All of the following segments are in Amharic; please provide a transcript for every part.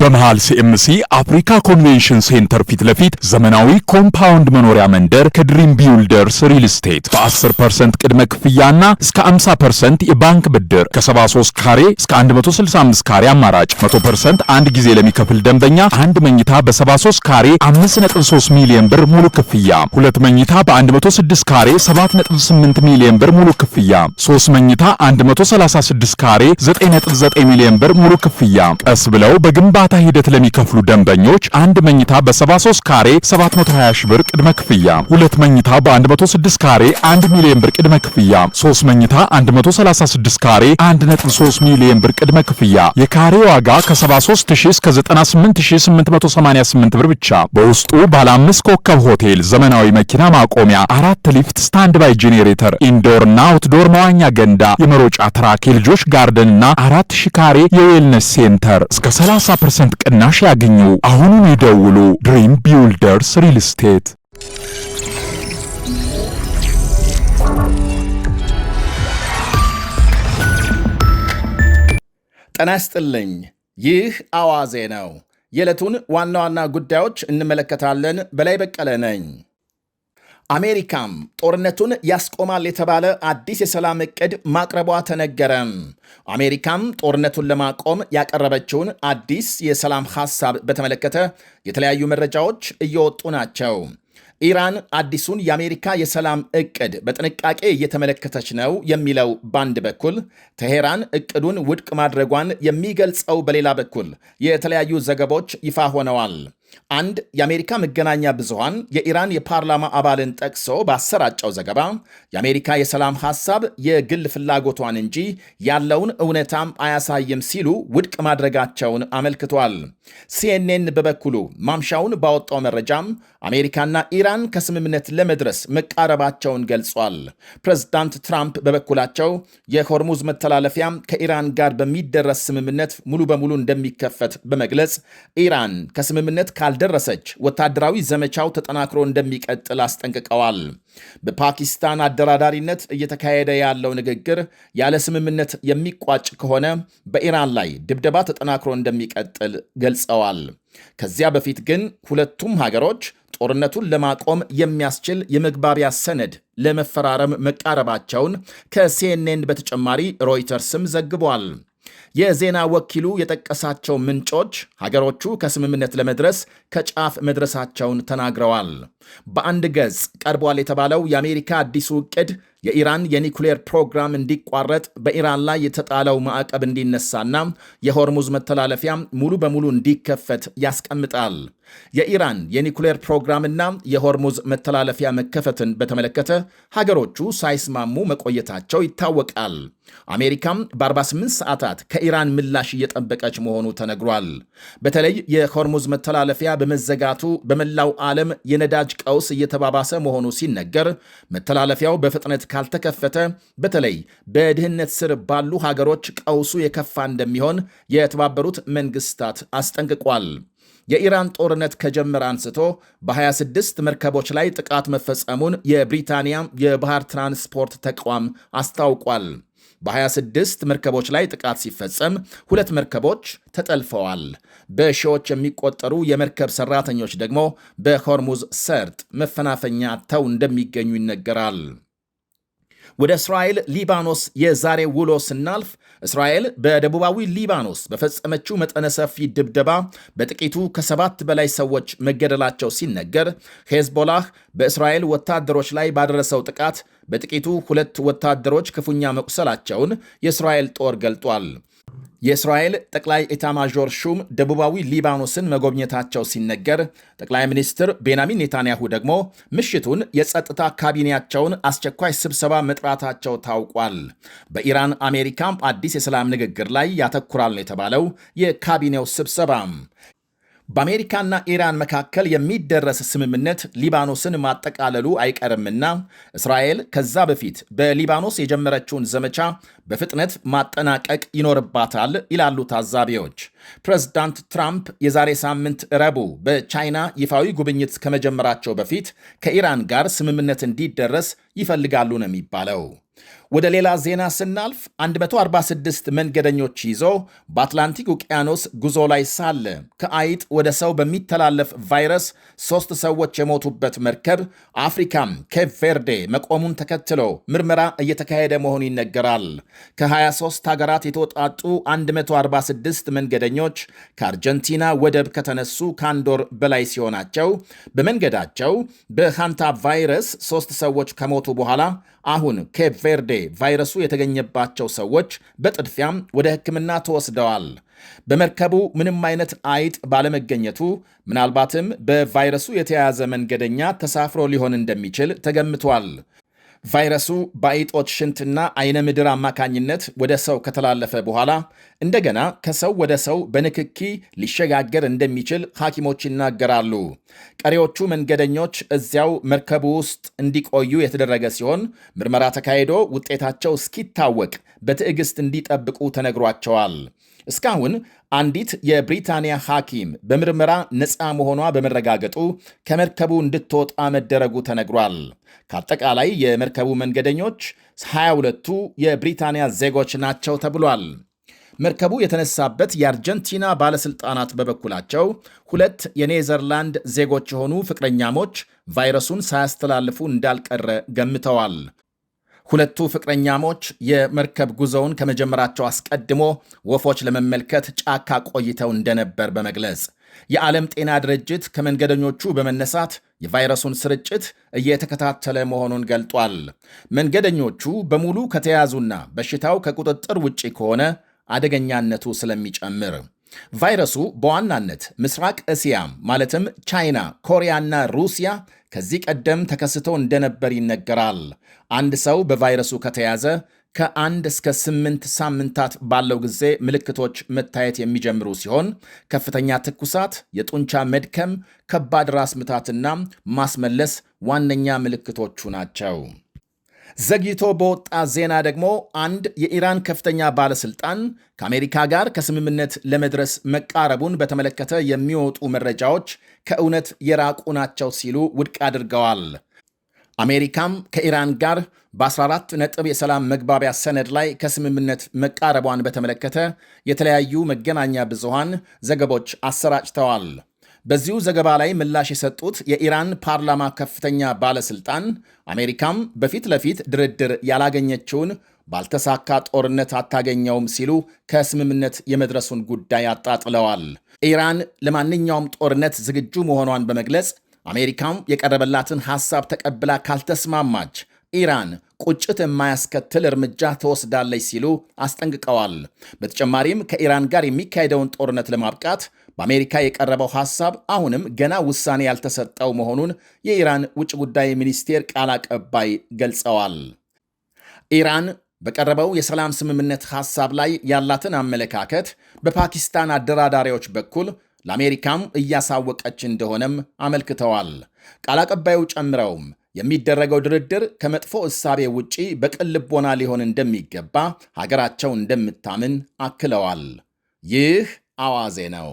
በመሃል ሲኤምሲ አፍሪካ ኮንቬንሽን ሴንተር ፊት ለፊት ዘመናዊ ኮምፓውንድ መኖሪያ መንደር ከድሪም ቢውልደርስ ሪል ስቴት በ10% ቅድመ ክፍያና እስከ 50% የባንክ ብድር ከ73 ካሬ እስከ 165 ካሬ አማራጭ 100% አንድ ጊዜ ለሚከፍል ደንበኛ አንድ መኝታ በ73 ካሬ 5.3 ሚሊዮን ብር ሙሉ ክፍያ፣ ሁለት መኝታ በ106 ካሬ 7.8 ሚሊዮን ብር ሙሉ ክፍያ፣ 3 መኝታ 136 ካሬ 9.9 ሚሊዮን ብር ሙሉ ክፍያ። ቀስ ብለው በግንባታ ሂደት ለሚከፍሉ ደንበኞች አንድ መኝታ በ73 ካሬ 720 ሺህ ብር ቅድመ ክፍያ፣ ሁለት መኝታ በ106 ካሬ 1 ሚሊዮን ብር ቅድመ ክፍያ፣ 3 መኝታ 136 ካሬ 1.3 ሚሊዮን ብር ቅድመ ክፍያ። የካሬ ዋጋ ከ73000 እስከ 98888 ብር ብቻ። በውስጡ ባለ 5 ኮከብ ሆቴል፣ ዘመናዊ መኪና ማቆሚያ፣ 4 ሊፍት፣ ስታንድ ባይ ጄኔሬተር፣ ኢንዶርና አውትዶር መዋኛ ገንዳ፣ የመሮጫ ትራክ፣ የልጆች ጋርደንና 4000 ካሬ የዌልነስ ሴንተር እስከ 30% ቅናሽ ያገኙ። አሁኑን ይደውሉ። ድሪም ቢውልደርስ ሪል ስቴት። ጤና ይስጥልኝ። ይህ አዋዜ ነው። የዕለቱን ዋና ዋና ጉዳዮች እንመለከታለን። በላይ በቀለ ነኝ። አሜሪካም ጦርነቱን ያስቆማል የተባለ አዲስ የሰላም ዕቅድ ማቅረቧ ተነገረም። አሜሪካም ጦርነቱን ለማቆም ያቀረበችውን አዲስ የሰላም ሐሳብ በተመለከተ የተለያዩ መረጃዎች እየወጡ ናቸው። ኢራን አዲሱን የአሜሪካ የሰላም ዕቅድ በጥንቃቄ እየተመለከተች ነው የሚለው በአንድ በኩል፣ ቴሄራን ዕቅዱን ውድቅ ማድረጓን የሚገልጸው በሌላ በኩል የተለያዩ ዘገቦች ይፋ ሆነዋል። አንድ የአሜሪካ መገናኛ ብዙሃን የኢራን የፓርላማ አባልን ጠቅሶ ባሰራጨው ዘገባ የአሜሪካ የሰላም ሐሳብ የግል ፍላጎቷን እንጂ ያለውን እውነታም አያሳይም ሲሉ ውድቅ ማድረጋቸውን አመልክቷል። ሲኤንኤን በበኩሉ ማምሻውን ባወጣው መረጃም አሜሪካና ኢራን ከስምምነት ለመድረስ መቃረባቸውን ገልጿል። ፕሬዝዳንት ትራምፕ በበኩላቸው የሆርሙዝ መተላለፊያ ከኢራን ጋር በሚደረስ ስምምነት ሙሉ በሙሉ እንደሚከፈት በመግለጽ ኢራን ከስምምነት ካልደረሰች ወታደራዊ ዘመቻው ተጠናክሮ እንደሚቀጥል አስጠንቅቀዋል። በፓኪስታን አደራዳሪነት እየተካሄደ ያለው ንግግር ያለ ስምምነት የሚቋጭ ከሆነ በኢራን ላይ ድብደባ ተጠናክሮ እንደሚቀጥል ገልጸዋል። ከዚያ በፊት ግን ሁለቱም ሀገሮች ጦርነቱን ለማቆም የሚያስችል የመግባቢያ ሰነድ ለመፈራረም መቃረባቸውን ከሲኤንኤን በተጨማሪ ሮይተርስም ዘግቧል። የዜና ወኪሉ የጠቀሳቸው ምንጮች ሀገሮቹ ከስምምነት ለመድረስ ከጫፍ መድረሳቸውን ተናግረዋል። በአንድ ገጽ ቀርቧል የተባለው የአሜሪካ አዲሱ ዕቅድ የኢራን የኒኩሌር ፕሮግራም እንዲቋረጥ፣ በኢራን ላይ የተጣለው ማዕቀብ እንዲነሳና የሆርሙዝ መተላለፊያ ሙሉ በሙሉ እንዲከፈት ያስቀምጣል። የኢራን የኒኩሌር ፕሮግራምና የሆርሙዝ መተላለፊያ መከፈትን በተመለከተ ሀገሮቹ ሳይስማሙ መቆየታቸው ይታወቃል። አሜሪካም በ48 ሰዓታት ከኢራን ምላሽ እየጠበቀች መሆኑ ተነግሯል። በተለይ የሆርሙዝ መተላለፊያ በመዘጋቱ በመላው ዓለም የነዳጅ ቀውስ እየተባባሰ መሆኑ ሲነገር፣ መተላለፊያው በፍጥነት ካልተከፈተ በተለይ በድህነት ስር ባሉ ሀገሮች ቀውሱ የከፋ እንደሚሆን የተባበሩት መንግስታት አስጠንቅቋል። የኢራን ጦርነት ከጀመረ አንስቶ በ26 መርከቦች ላይ ጥቃት መፈጸሙን የብሪታንያ የባህር ትራንስፖርት ተቋም አስታውቋል። በ26 መርከቦች ላይ ጥቃት ሲፈጸም 2 መርከቦች ተጠልፈዋል። በሺዎች የሚቆጠሩ የመርከብ ሰራተኞች ደግሞ በሆርሙዝ ሰርጥ መፈናፈኛ አጥተው እንደሚገኙ ይነገራል። ወደ እስራኤል ሊባኖስ የዛሬ ውሎ ስናልፍ እስራኤል በደቡባዊ ሊባኖስ በፈጸመችው መጠነ ሰፊ ድብደባ በጥቂቱ ከ7 በላይ ሰዎች መገደላቸው ሲነገር፣ ሄዝቦላህ በእስራኤል ወታደሮች ላይ ባደረሰው ጥቃት በጥቂቱ 2 ወታደሮች ክፉኛ መቁሰላቸውን የእስራኤል ጦር ገልጧል። የእስራኤል ጠቅላይ ኤታማዦር ሹም ደቡባዊ ሊባኖስን መጎብኘታቸው ሲነገር፣ ጠቅላይ ሚኒስትር ቤንያሚን ኔታንያሁ ደግሞ ምሽቱን የጸጥታ ካቢኔያቸውን አስቸኳይ ስብሰባ መጥራታቸው ታውቋል። በኢራን አሜሪካም አዲስ የሰላም ንግግር ላይ ያተኩራል ነው የተባለው የካቢኔው ስብሰባ። በአሜሪካና ኢራን መካከል የሚደረስ ስምምነት ሊባኖስን ማጠቃለሉ አይቀርምና እስራኤል ከዛ በፊት በሊባኖስ የጀመረችውን ዘመቻ በፍጥነት ማጠናቀቅ ይኖርባታል ይላሉ ታዛቢዎች። ፕሬዝዳንት ትራምፕ የዛሬ ሳምንት ረቡዕ በቻይና ይፋዊ ጉብኝት ከመጀመራቸው በፊት ከኢራን ጋር ስምምነት እንዲደረስ ይፈልጋሉ ነው የሚባለው። ወደ ሌላ ዜና ስናልፍ 146 መንገደኞች ይዞ በአትላንቲክ ውቅያኖስ ጉዞ ላይ ሳለ ከአይጥ ወደ ሰው በሚተላለፍ ቫይረስ 3 ሰዎች የሞቱበት መርከብ አፍሪካም ኬፕ ቬርዴ መቆሙን ተከትሎ ምርመራ እየተካሄደ መሆኑ ይነገራል። ከ23 ሀገራት የተወጣጡ 146 መንገደኞች ከአርጀንቲና ወደብ ከተነሱ ከአንድ ወር በላይ ሲሆናቸው በመንገዳቸው በሃንታ ቫይረስ 3 ሰዎች ከሞቱ በኋላ አሁን ኬፕ ቬርዴ ቫይረሱ የተገኘባቸው ሰዎች በጥድፊያም ወደ ሕክምና ተወስደዋል። በመርከቡ ምንም አይነት አይጥ ባለመገኘቱ ምናልባትም በቫይረሱ የተያዘ መንገደኛ ተሳፍሮ ሊሆን እንደሚችል ተገምቷል። ቫይረሱ በአይጦች ሽንትና አይነ ምድር አማካኝነት ወደ ሰው ከተላለፈ በኋላ እንደገና ከሰው ወደ ሰው በንክኪ ሊሸጋገር እንደሚችል ሐኪሞች ይናገራሉ። ቀሪዎቹ መንገደኞች እዚያው መርከቡ ውስጥ እንዲቆዩ የተደረገ ሲሆን ምርመራ ተካሂዶ ውጤታቸው እስኪታወቅ በትዕግስት እንዲጠብቁ ተነግሯቸዋል። እስካሁን አንዲት የብሪታንያ ሐኪም በምርመራ ነፃ መሆኗ በመረጋገጡ ከመርከቡ እንድትወጣ መደረጉ ተነግሯል። ከአጠቃላይ የመርከቡ መንገደኞች 22ቱ የብሪታንያ ዜጎች ናቸው ተብሏል። መርከቡ የተነሳበት የአርጀንቲና ባለሥልጣናት በበኩላቸው 2 የኔዘርላንድ ዜጎች የሆኑ ፍቅረኛሞች ቫይረሱን ሳያስተላልፉ እንዳልቀረ ገምተዋል። 2ቱ ፍቅረኛሞች የመርከብ ጉዞውን ከመጀመራቸው አስቀድሞ ወፎች ለመመልከት ጫካ ቆይተው እንደነበር በመግለጽ የዓለም ጤና ድርጅት ከመንገደኞቹ በመነሳት የቫይረሱን ስርጭት እየተከታተለ መሆኑን ገልጧል። መንገደኞቹ በሙሉ ከተያዙና በሽታው ከቁጥጥር ውጪ ከሆነ አደገኛነቱ ስለሚጨምር ቫይረሱ በዋናነት ምስራቅ እስያ ማለትም ቻይና፣ ኮሪያና ሩሲያ ከዚህ ቀደም ተከስቶ እንደነበር ይነገራል። አንድ ሰው በቫይረሱ ከተያዘ ከ1 እስከ 8 ሳምንታት ባለው ጊዜ ምልክቶች መታየት የሚጀምሩ ሲሆን ከፍተኛ ትኩሳት፣ የጡንቻ መድከም፣ ከባድ ራስ ምታትና ማስመለስ ዋነኛ ምልክቶቹ ናቸው። ዘግይቶ በወጣ ዜና ደግሞ አንድ የኢራን ከፍተኛ ባለስልጣን ከአሜሪካ ጋር ከስምምነት ለመድረስ መቃረቡን በተመለከተ የሚወጡ መረጃዎች ከእውነት የራቁ ናቸው ሲሉ ውድቅ አድርገዋል። አሜሪካም ከኢራን ጋር በ14 ነጥብ የሰላም መግባቢያ ሰነድ ላይ ከስምምነት መቃረቧን በተመለከተ የተለያዩ መገናኛ ብዙሃን ዘገቦች አሰራጭተዋል። በዚሁ ዘገባ ላይ ምላሽ የሰጡት የኢራን ፓርላማ ከፍተኛ ባለስልጣን አሜሪካም በፊት ለፊት ድርድር ያላገኘችውን ባልተሳካ ጦርነት አታገኘውም ሲሉ ከስምምነት የመድረሱን ጉዳይ አጣጥለዋል። ኢራን ለማንኛውም ጦርነት ዝግጁ መሆኗን በመግለጽ አሜሪካም የቀረበላትን ሐሳብ ተቀብላ ካልተስማማች ኢራን ቁጭት የማያስከትል እርምጃ ትወስዳለች ሲሉ አስጠንቅቀዋል። በተጨማሪም ከኢራን ጋር የሚካሄደውን ጦርነት ለማብቃት በአሜሪካ የቀረበው ሐሳብ አሁንም ገና ውሳኔ ያልተሰጠው መሆኑን የኢራን ውጭ ጉዳይ ሚኒስቴር ቃል አቀባይ ገልጸዋል። ኢራን በቀረበው የሰላም ስምምነት ሐሳብ ላይ ያላትን አመለካከት በፓኪስታን አደራዳሪዎች በኩል ለአሜሪካም እያሳወቀች እንደሆነም አመልክተዋል። ቃል አቀባዩ ጨምረውም የሚደረገው ድርድር ከመጥፎ እሳቤ ውጪ በቅን ልቦና ሊሆን እንደሚገባ ሀገራቸው እንደምታምን አክለዋል። ይህ አዋዜ ነው።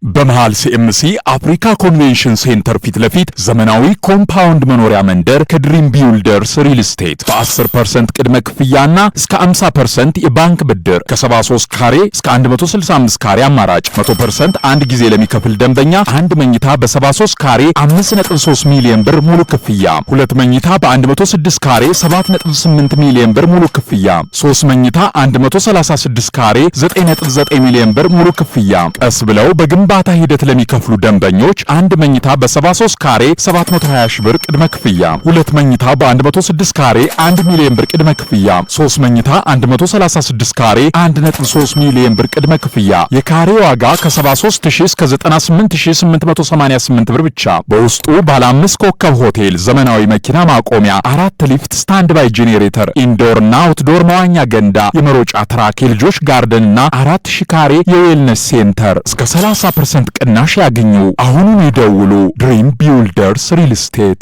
በመሃል ሲኤምሲ አፍሪካ ኮንቬንሽን ሴንተር ፊት ለፊት ዘመናዊ ኮምፓውንድ መኖሪያ መንደር ከድሪም ቢውልደርስ ሪል ስቴት በ10% ቅድመ ክፍያና እስከ 50% የባንክ ብድር ከ73 ካሬ እስከ 165 ካሬ አማራጭ 100% አንድ ጊዜ ለሚከፍል ደንበኛ አንድ መኝታ በ73 ካሬ 5.3 ሚሊዮን ብር ሙሉ ክፍያ፣ ሁለት መኝታ በ106 ካሬ 7.8 ሚሊዮን ብር ሙሉ ክፍያ፣ 3 መኝታ 136 ካሬ 9.9 ሚሊዮን ብር ሙሉ ክፍያ። ቀስ ብለው በግንባታ ሂደት ለሚከፍሉ ደንበኞች አንድ መኝታ በ73 ካሬ 720 ሺህ ብር ቅድመ ክፍያ፣ ሁለት መኝታ በ106 ካሬ 1 ሚሊዮን ብር ቅድመ ክፍያ፣ 3 መኝታ 136 ካሬ 1.3 ሚሊዮን ብር ቅድመ ክፍያ። የካሬ ዋጋ ከ73000 እስከ 98888 ብር ብቻ። በውስጡ ባለ 5 ኮከብ ሆቴል፣ ዘመናዊ መኪና ማቆሚያ፣ 4 ሊፍት፣ ስታንድ ባይ ጄኔሬተር፣ ኢንዶርና አውትዶር መዋኛ ገንዳ፣ የመሮጫ ትራክ፣ የልጆች ጋርደንና 4000 ካሬ የዌልነስ ሴንተር እስከ 30% ቅናሽ ያገኙ። አሁኑን ይደውሉ። ድሪም ቢውልደርስ ሪል ስቴት